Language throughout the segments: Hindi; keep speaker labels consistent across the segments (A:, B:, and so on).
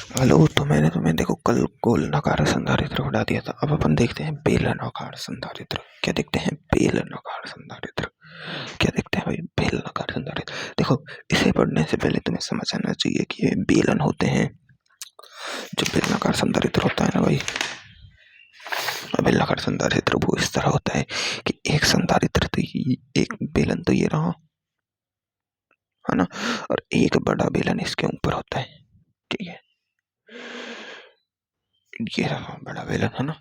A: हेलो। तो मैंने तुम्हें देखो कल गोलाकार संधारित्र उड़ा दिया था। अब अपन देखते हैं बेलनाकार संधारित्र। क्या देखते हैं? बेलनाकार संधारित्र। क्या देखते हैं भाई? बेलनाकार संधारित्र। देखो, इसे पढ़ने से पहले तुम्हें समझ आना चाहिए कि ये बेलन होते हैं। जो बेलनाकार संधारित्र होता है ना भाई, बेलनाकार संधारित्र वो इस तरह होता है कि एक संधारित्र तो एक बेलन तो ये रहा, है ना, और एक बड़ा बेलन इसके ऊपर होता है। ठीक है, ये रहा बड़ा बेलन, है ना।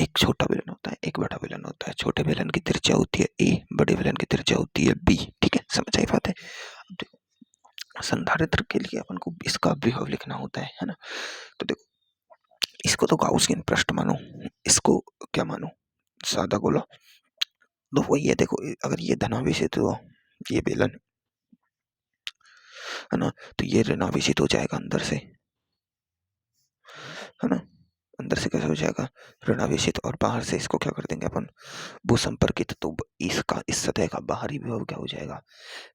A: एक छोटा बेलन होता है, एक बड़ा बेलन होता है। छोटे बेलन की त्रिज्या होती है ए, बड़े बेलन की त्रिज्या होती है बी। ठीक है, समझ आई बात है? अब देखो, संधारित्र के लिए अपन को इसका विभव लिखना होता है ना। तो देखो, इसको तो गाउसियन पृष्ठ मानो, इसको क्या मानो? सादा गोला। तो वही है, देखो, अगर ये धनावेशित हो ये बेलन, है ना, तो ये ऋणावेशित हो जाएगा अंदर से, है ना। अंदर से कैसे हो जाएगा? ऋणावेशित। और बाहर से इसको क्या कर देंगे अपन? भूसंपर्कित। तो इसका इस सतह का बाहरी विभव क्या हो जाएगा?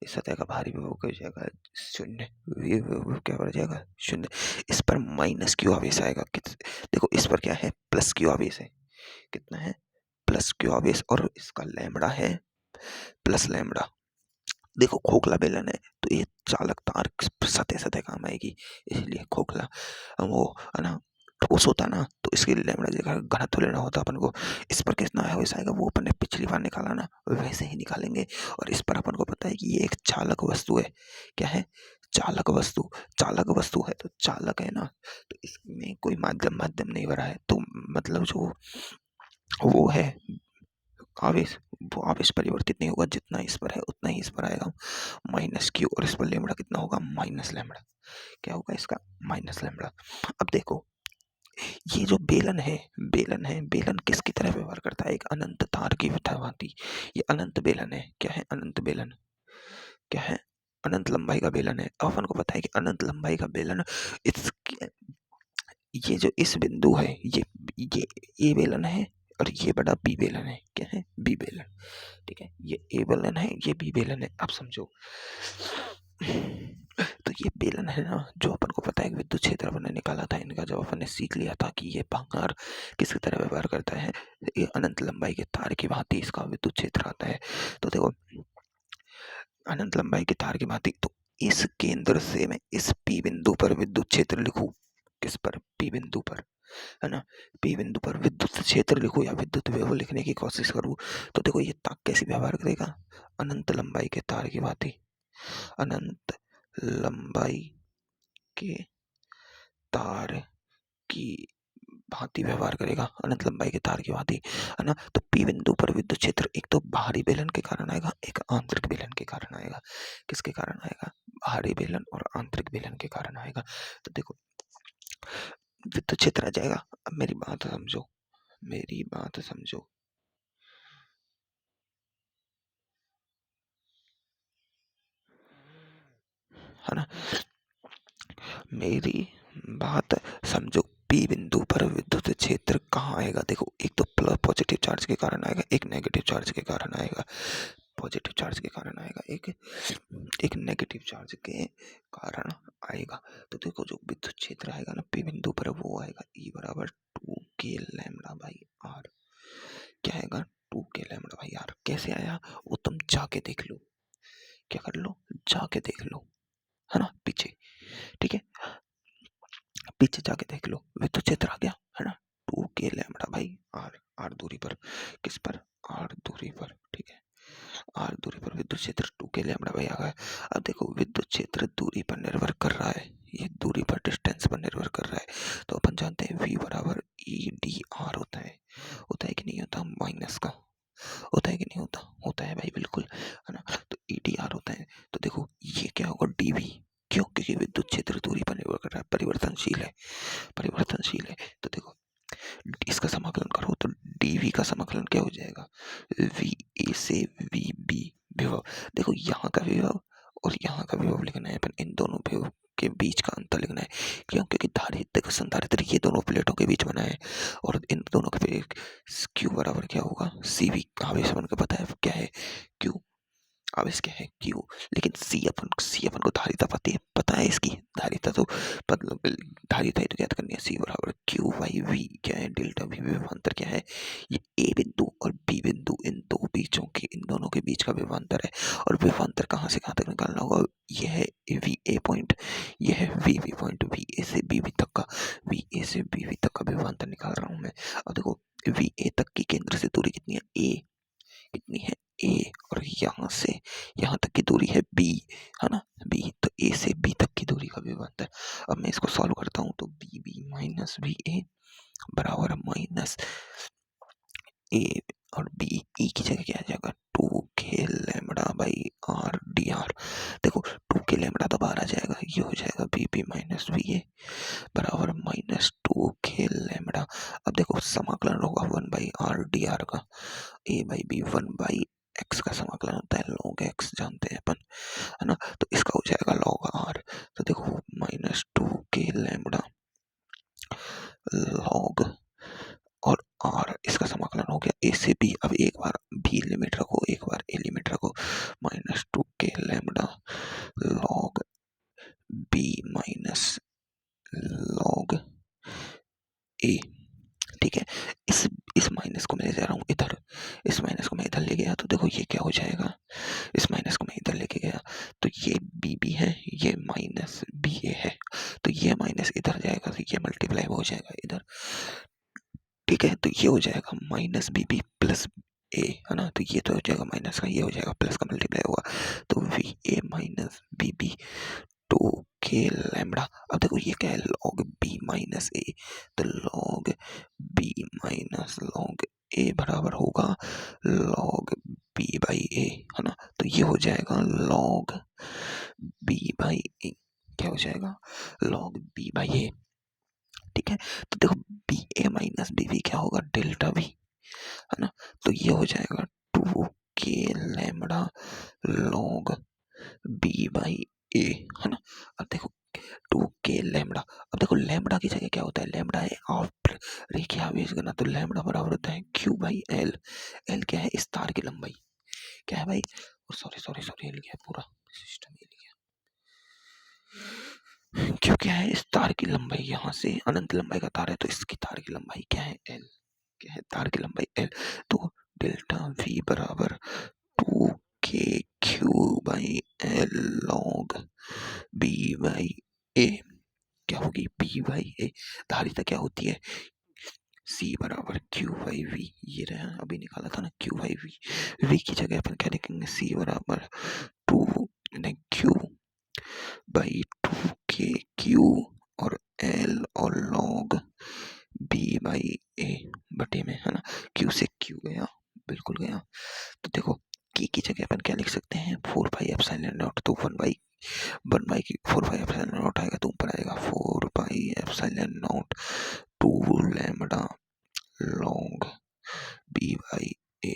A: इस सतह का बाहरी विभव क्या हो जाएगा? शून्य। ये विभव क्या हो जाएगा? शून्य। इस पर माइनस क्यू आवेश आएगा। देखो, इस पर क्या है? प्लस क्यू आवेश है। कितना है? प्लस क्यू आवेश। और इसका लैम्बडा है प्लस लैम्बडा। देखो, खोखला बेलन है तो ये चालक तार सतह सतह काम आएगी, इसलिए खोखला। वो, है ना, ठोस होता ना तो इसके लैम्बडा जगह घनत्व लेना होता अपन को। इस पर कितना है वैसा आएगा, वो अपन ने पिछली बार निकाला ना, वैसे ही निकालेंगे। और इस पर अपन को पता है कि ये एक चालक वस्तु है। क्या है? चालक वस्तु। चालक वस्तु है तो चालक है ना, तो इसमें कोई माध्यम माध्यम नहीं भरा है, तो मतलब जो वो है आवेश, वो आवेश परिवर्तित नहीं होगा। जितना इस पर है उतना ही इस पर आएगा, माइनस क्यू। और इस पर लेमड़ा कितना होगा? Minus lambda. क्या होगा इसका? Minus lambda. अब देखो, ये जो बेलन है, बेलन किसकी तरह व्यवहार करता है? एक अनंत तार की भांति। ये अनंत बेलन है। क्या है? अनंत बेलन। क्या है? अनंत लंबाई का बेलन है। अब अपन को पता है कि अनंत लंबाई का बेलन, इसके ये जो इस बिंदु है, ये ए बेलन है, और ये बड़ा बी बेलन है। क्या है? बी बेलन। ठीक है, ये ए बेलन है, ये बी बेलन है। आप समझो, तो ये बेलन है ना, जो अपन को पता है विद्युत क्षेत्र अपन ने निकाला था इनका, जब अपन ने सीख लिया था कि ये भंगार किसकी तरह व्यवहार करता है, ये अनंत लंबाई के तार की भांति इसका विद्युत क्षेत्र आता है। तो देखो, अनंत लंबाई के तार की भांति, तो इस केंद्र से मैं इस पी बिंदु पर विद्युत क्षेत्र लिखूं। किस पर? पी बिंदु पर, है ना। पी बिंदु पर विद्युत क्षेत्र लिखूं या विद्युत विभव लिखने की कोशिश करूं, तो देखो ये ताक कैसे व्यवहार करेगा? अनंत लंबाई के तार की भांति। अनंत लंबाई के तार की भांति व्यवहार करेगा। अनंत लंबाई के तार की भांति, है ना। तो पी बिंदु पर विद्युत क्षेत्र एक तो बाहरी बेलन के कारण आएगा, एक आंतरिक बेलन के कारण आएगा। किसके कारण आएगा? बाहरी बेलन और आंतरिक बेलन के कारण आएगा। तो देखो, विद्युत क्षेत्र आ जाएगा। अब मेरी बात समझो, मेरी बात समझो। है ना, मेरी बात समझो। पी बिंदु पर विद्युत क्षेत्र कहाँ आएगा? देखो, एक तो प्लस पॉजिटिव चार्ज के कारण आएगा, एक नेगेटिव चार्ज के कारण आएगा। पॉजिटिव चार्ज के कारण आएगा, एक एक नेगेटिव चार्ज के कारण आएगा। तो देखो, जो विद्युत क्षेत्र आएगा ना पी बिंदु पर, वो आएगा ई बराबर 2k λ/r। क्या आएगा? 2k λ/r। कैसे आया वो तुम जाके देख लो। क्या कर लो? जाके देख लो, है ना, पीछे। ठीक है, पीछे जाके देख लो, विद्युत क्षेत्र आ गया, है ना। 2k λ/r। आर दूरी पर। किस पर? आर दूरी पर। ठीक है, आर दूरी पर विद्युत क्षेत्र 2k λ/r आ गया। अब देखो, विद्युत क्षेत्र दूरी पर निर्भर कर रहा है, ये दूरी पर, डिस्टेंस पर निर्भर कर रहा है। तो अपन जानते हैं V बराबर EdR होता है कि नहीं होता? माइनस का होता है कि नहीं होता? होता है भाई, बिल्कुल, है ना। तो EdR होता है। तो देखो, ये क्या होगा? dV। क्यों? क्योंकि विद्युत क्षेत्र दूरी पर निर्भर कर रहा है, परिवर्तनशील है, परिवर्तनशील है। तो देखो, इसका समाकलन करो तो dV का समाकलन क्या हो जाएगा? VA से VB विभव। देखो, यहाँ का विभव और यहाँ का विभव लिखना है अपन, इन दोनों विभव के बीच का अंतर लिखना है। क्यों? क्योंकि धारित्र संधारित्र ये दोनों प्लेटों के बीच बना है, और इन दोनों के Q बराबर क्या होगा? CV। आवेश अपन को पता है क्या है? Q। अब इसके है क्यू, लेकिन सी अपन को धारिता पता है इसकी धारिता, तो मतलब धारिता ही तो ज्ञात करनी है। सी बराबर क्यू बाई वी, क्या है डेल्टा वी, विभवांतर क्या है, ये ए बिंदु और बी बिंदु, इन दोनों के बीच का विभवांतर है। और विभवांतर कहाँ से कहाँ तक निकालना होगा, ये है वी ए पॉइंट, ये है V B point, V A से बी बी तक का, वी ए से बी बी तक का विभवांतर निकाल रहा हूँ मैं। अब देखो वी ए तक की केंद्र से दूरी कितनी है, ए कितनी है ए, और यहाँ से यहाँ तक की दूरी है बी, है ना बी, तो ए से बी तक की दूरी का विभवांतर। अब मैं इसको सॉल्व करता हूँ, तो बी बी माइनस बी ए बराबर माइनस ए, और बी ई की जगह क्या आ जाएगा, 2k lambda by R D R. देखो 2k लैम्बडा तो बाहर आ जाएगा, ये हो जाएगा बी बी माइनस बी ए बराबर माइनस 2k लैम्बडा। अब देखो समाकलन होगा 1/r डी आर का, ए बाई बी 1/x का समाकलन होता है, log x जानते हैं अपन, है ना, तो इसका हो जाएगा log r। तो देखो माइनस 2k लैम्बडा log, और r इसका समाकलन हो गया ए से बी। अब एक बार बी लिमिट रखो, एक बार ए लिमिट रखो, minus 2k lambda log B minus log A, ठीक है। इस माइनस को मैं ले जा रहा हूँ इधर, इस माइनस को मैं इधर ले गया, तो देखो ये क्या हो जाएगा, इस माइनस को मैं इधर लेके गया, तो ये बी बी है, ये माइनस बी ए है, तो ये माइनस इधर जाएगा, तो ये मल्टीप्लाई हो जाएगा इधर, ठीक है। तो ये हो जाएगा माइनस बी बी प्लस ए, है ना, तो ये तो हो जाएगा माइनस का, ये हो जाएगा प्लस का, मल्टीप्लाई होगा, तो V A minus B B 2k lambda. अब देखो ये क्या है, log b माइनस ए, तो log b minus log a बराबर होगा log b बाई ए, है ना, तो ये हो जाएगा log b बाई ए, क्या हो जाएगा log b बाई ए, ठीक है। तो देखो बी ए माइनस बी बी क्या होगा, डेल्टा बी, है ना, तो ये हो जाएगा 2k lambda log B by A, है ना। अब देखो 2k लैम्बडा, अब देखो लैम्बडा की जगह क्या होता है, लैम्बडा है आप रेखीय आवेश घनत्व, तो लैम्बडा बराबर होता है क्यू बाई एल। एल क्या है, इस तार की लंबाई, क्या है भाई, सॉरी सॉरी सॉरी हिल गया पूरा सिस्टम, हिल गया, क्यों क्या है, इस तार की लंबाई, यहाँ से अनंत लंबाई का तार है, तो इसकी तार की लंबाई क्या है, एल, क्या है तार की लंबाई एल, तो डेल्टा वी बराबर 2k Q by L log B by A, क्या होगी बी बाई ए, धारिता क्या होती है, सी बराबर क्यू बाई वी, ये रहा अभी निकाला था ना क्यू बाई वी, वी की जगह अपन क्या लिखेंगे, सी बराबर 2 क्यू बाई 2k क्यू, और एल और लॉग बी बाई ए बटे में, है ना, क्यू से क्यू गया, बिल्कुल गया। तो देखो की जगह अपन क्या लिख सकते हैं, 4 पाई एप्सिलॉन नॉट, तो 1 बाई की 4 पाई एप्सिलॉन नॉट आएगा, तो ऊपर आएगा 4 pi epsilon not 2 lambda log B by A.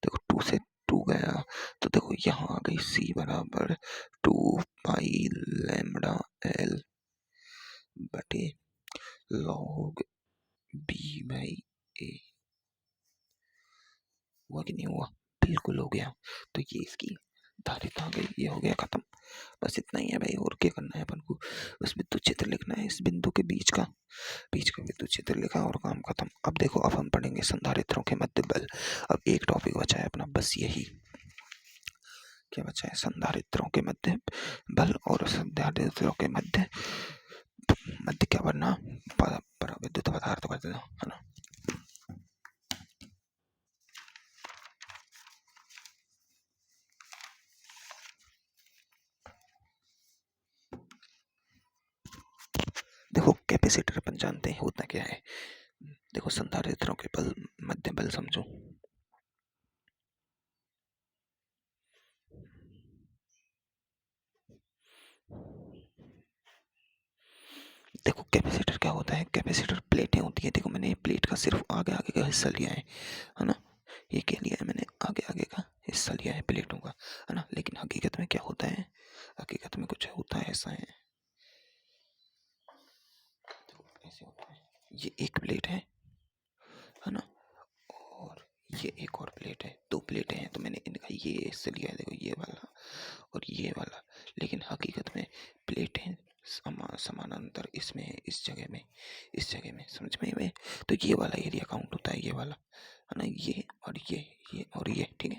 A: देखो 2 से 2 गया, तो देखो यहाँ आ गई सी बराबर 2 पाई लैम्बडा एल बटे लॉग बी बाई ए, हुआ कि नहीं हुआ, बिल्कुल हो गया। तो ये इसकी धारिता आ गई, ये हो गया खत्म, बस इतना ही है भाई, और क्या करना है अपन को, बस विद्युत क्षेत्र लिखना है, इस बिंदु के बीच का विद्युत क्षेत्र लिखा और काम खत्म। अब देखो अब हम पढ़ेंगे संधारित्रों के मध्य बल, अब एक टॉपिक बचा है अपना, बस यही, क्या बचा है, संधारित्रों के मध्य बल, और संधारित्रों के मध्य मध्य क्या बनना, विद्युत पदार्थ कर देना, है ना। देखो कैपेसिटर अपन जानते हैं होता क्या है, देखो संधारित्रों के बल, मध्य बल समझो, देखो कैपेसिटर क्या होता है, कैपेसिटर प्लेटें होती है, देखो मैंने प्लेट का सिर्फ आगे आगे का हिस्सा लिया है ना, ये क्या लिया है मैंने, आगे आगे का हिस्सा लिया है प्लेटों का, है ना, लेकिन हकीकत में क्या होता है, हकीकत में कुछ होता है ऐसा है, ऐसे होता है, ये एक प्लेट है ना, और ये एक और प्लेट है, दो प्लेटें हैं, तो मैंने इनका ये इससे लिया है, देखो ये वाला और ये वाला, लेकिन हकीकत में प्लेटें समानांतर इसमें है, इस जगह में समझ में। तो ये वाला एरिया काउंट होता है, ये वाला है ना, ये और ये और ये, ठीक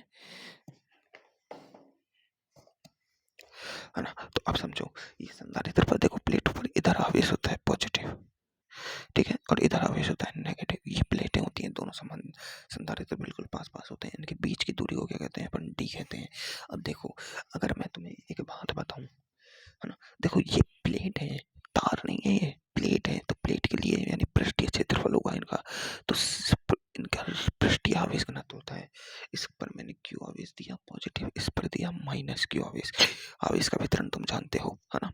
A: है ना। तो अब समझो, ये संधारित्र पर देखो, प्लेट पर इधर आवेश होता है पॉजिटिव, ठीक है, और इधर आवेश होता है नेगेटिव। ये प्लेटें होती हैं दोनों समान, संधारित्र बिल्कुल पास पास होते हैं, इनके बीच की दूरी को क्या कहते हैं अपन, डी कहते हैं। अब देखो, अगर मैं तुम्हें एक बात बताऊं, है ना, देखो ये प्लेट है, तार नहीं है, ये प्लेट है, तो प्लेट के लिए यानी पृष्ठीय क्षेत्रफल होगा इनका, तो इनका पृष्ठीय आवेश घनत्व होता है। इस पर मैंने क्यू आवेश दिया पॉजिटिव, इस पर दिया माइनस क्यू आवेश। आवेश का वितरण तुम जानते हो, है ना।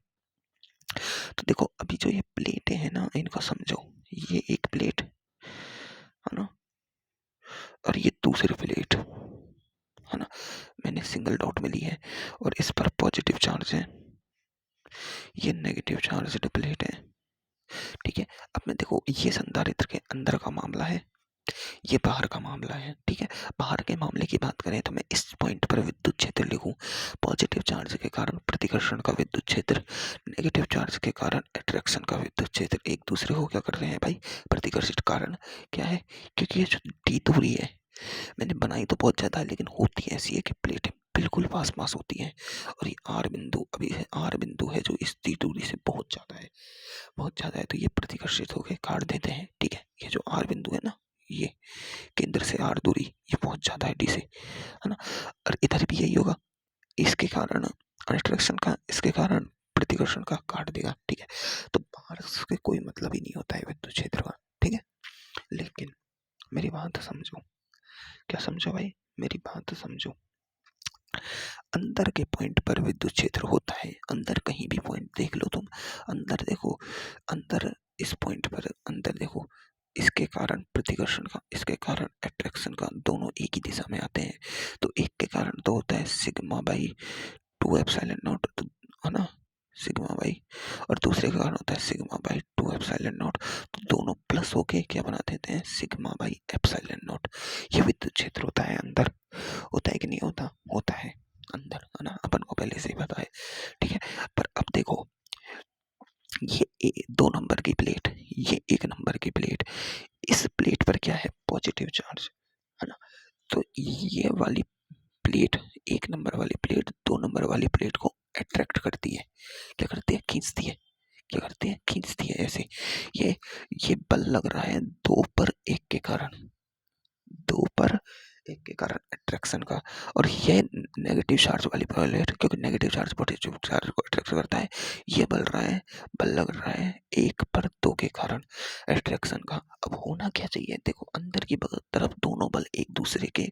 A: तो देखो अभी जो ये प्लेटें हैं ना, इनको समझो, ये एक प्लेट है ना, और ये दूसरी प्लेट है ना, मैंने सिंगल डॉट में ली है, और इस पर पॉजिटिव चार्ज है, ये नेगेटिव चार्ज प्लेट है, ठीक है। अब मैं देखो, ये संधारित्र के अंदर का मामला है, ये बाहर का मामला है, ठीक है। बाहर के मामले की बात करें तो मैं इस पॉइंट पर विद्युत क्षेत्र लिखूं, पॉजिटिव चार्ज के कारण प्रतिकर्षण का विद्युत क्षेत्र, नेगेटिव चार्ज के कारण अट्रैक्शन का विद्युत क्षेत्र एक दूसरे को क्या कर रहे हैं भाई, प्रतिकर्षित। कारण क्या है, क्योंकि ये जो डी दूरी है, मैंने बनाई तो बहुत ज्यादा है, लेकिन होती ऐसी है कि प्लेटें बिल्कुल पास पास होती हैं, और ये आर बिंदु, अभी आर बिंदु है जो इस डी दूरी से बहुत ज्यादा है, बहुत ज्यादा है, तो ये प्रतिकर्षित होकर काट देते हैं, ठीक है। ये जो आर बिंदु है ना, ये केंद्र से आर दूरी, ये बहुत ज्यादा है डी से, है ना, और इधर भी यही होगा, इसके कारण अट्रैक्शन का, इसके कारण प्रतिकर्षण का काट देगा, ठीक है। तो बाहर से कोई मतलब ही नहीं होता है विद्युत क्षेत्र का, ठीक है। लेकिन मेरी बात समझो, क्या समझो भाई, मेरी बात समझो, अंदर के पॉइंट पर विद्युत क्षेत्र होता है, अंदर कहीं भी पॉइंट देख लो तुम, अंदर देखो, अंदर इस पॉइंट पर अंदर देखो, इसके कारण प्रतिकर्षण का, इसके कारण अट्रैक्शन का, दोनों एक ही दिशा में आते हैं। तो एक के कारण तो होता है सिग्मा बाई 2 एप्सिलॉन नॉट, है ना, सिग्मा बाई, और दूसरे का कारण होता है सिग्मा बाई 2 एप्सिलॉन नॉट, तो दोनों प्लस होके क्या बना देते हैं, सिग्मा बाई एप्सिलॉन नॉट। ये विद्युत क्षेत्र होता है अंदर, होता है कि नहीं होता, होता है अंदर, है ना, अपन को पहले से ही पता है, ठीक है। पर अब देखो, ये 2 नंबर की प्लेट, ये 1 नंबर की प्लेट, इस प्लेट पर क्या है, पॉजिटिव चार्ज, है ना। तो ये वाली प्लेट, 1 नंबर वाली प्लेट 2 नंबर वाली प्लेट को अट्रैक्ट करती है, क्या करती है, खींचती है, क्या करती है, खींचती है, ऐसे। ये ये बल लग रहा है 2 पर 1 के कारण, 2 पर 1 के कारण अट्रैक्शन का, और ये नेगेटिव चार्ज वाली प्लेट, क्योंकि नेगेटिव चार्ज पॉजिटिव चार्ज को अट्रैक्ट करता है, ये बल रहा है, बल लग रहा है 1 पर 2 के कारण अट्रैक्शन का। अब होना क्या चाहिए, देखो अंदर की तरफ दोनों बल एक दूसरे के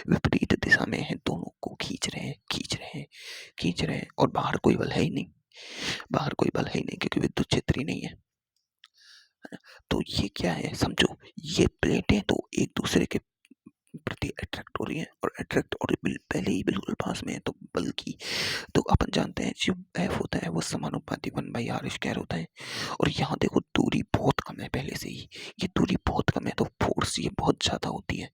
A: विपरीत दिशा में है, दोनों को खींच रहे हैं, खींच रहे हैं, खींच रहे हैं, और बाहर कोई बल है ही नहीं, बाहर कोई बल है ही नहीं, क्योंकि विद्युत क्षेत्र ही नहीं है। तो ये क्या है समझो, ये प्लेटें तो एक दूसरे के प्रति अट्रैक्ट हो रही है, और अट्रैक्ट और पहले ही बिल्कुल पास में है, तो बल्कि, तो अपन जानते हैं जो एफ होता है वो समानुपाती 1/r² होता है, और यहाँ देखो दूरी बहुत कम है पहले से ही, ये दूरी बहुत कम है, तो फोर्स ये बहुत ज्यादा होती है,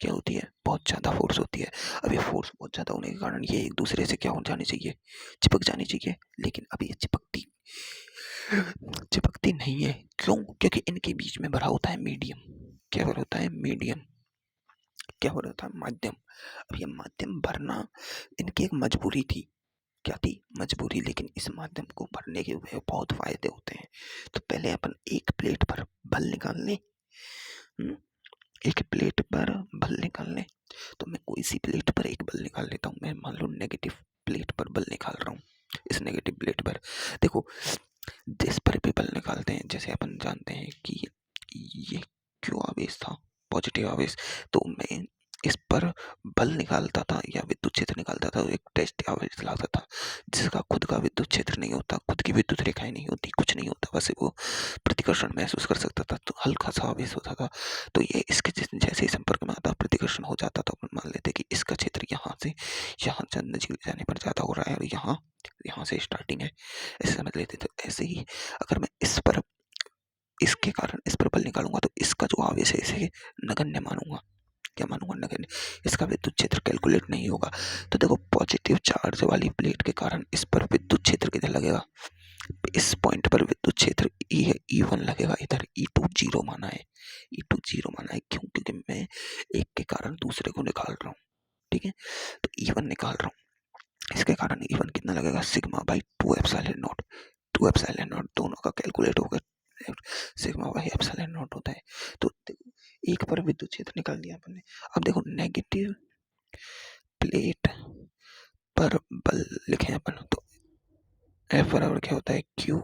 A: क्या होती है, बहुत ज्यादा फोर्स होती है। अब ये फोर्स बहुत ज्यादा होने के कारण ये एक दूसरे से क्या हो जानी चाहिए, चिपक जानी चाहिए, लेकिन अभी ये चिपकती चिपकती नहीं है, क्यों, क्योंकि इनके बीच में भरा होता है मीडियम, क्या भरा होता है, मीडियम, क्या हो रहा था, माध्यम। अब ये माध्यम भरना इनकी एक मजबूरी थी, क्या थी, मजबूरी, लेकिन इस माध्यम को भरने के बहुत फायदे होते हैं। तो पहले अपन एक प्लेट पर बल निकाल लें, एक प्लेट पर बल निकाल लें, तो मैं कोई सी प्लेट पर एक बल निकाल लेता हूँ, मैं मान लो नेगेटिव प्लेट पर बल निकाल रहा हूँ, इस नेगेटिव प्लेट पर देखो, जिस पर भी बल निकालते हैं, जैसे अपन जानते हैं कि ये क्यों आवेश था, पॉजिटिव आवेश, तो मैं इस पर बल निकालता था या विद्युत क्षेत्र निकालता था, एक टेस्ट आवेश लाता था, जिसका खुद का विद्युत क्षेत्र नहीं होता, खुद की विद्युत रेखाएं नहीं होती, कुछ नहीं होता, बस वो प्रतिकर्षण महसूस कर सकता था, तो हल्का सा आवेश होता था, तो ये इसके जैसे ही संपर्क में आता प्रतिकर्षण हो जाता, तो अपन मान लेते कि इसका क्षेत्र यहाँ से यहाँ नजीक जाने पर ज्यादा हो रहा है, और यहाँ यहाँ से स्टार्टिंग है, ऐसे समझ लेते थे। ऐसे ही अगर मैं इस पर, इसके कारण इस पर बल निकालूंगा, तो इसका जो आवेश है इसे नगण्य मानूंगा, क्या मानूंगा नेगेटिव, इसका विद्युत क्षेत्र कैलकुलेट नहीं होगा। तो देखो पॉजिटिव चार्ज वाली प्लेट के कारण इस पर विद्युत क्षेत्र किधर लगेगा, इस पॉइंट पर विद्युत क्षेत्र ई है, E1 लगेगा, इधर E2 जीरो माना है, E2 जीरो माना है क्यों, क्योंकि मैं एक के कारण दूसरे को निकाल रहा हूँ, ठीक है। तो E1 निकाल रहा हूँ, इसके कारण E1 कितना लगेगा, sigma by 2 epsilon not, 2 epsilon not दोनों का कैलकुलेट होगा, सिग्मा बाई एप्सिलॉन नॉट होता है। तो देखो एक पर विद्युत क्षेत्र निकाल दिया अपन ने। अब देखो नेगेटिव प्लेट पर बल लिखे अपन, तो F बराबर क्या होता है, Q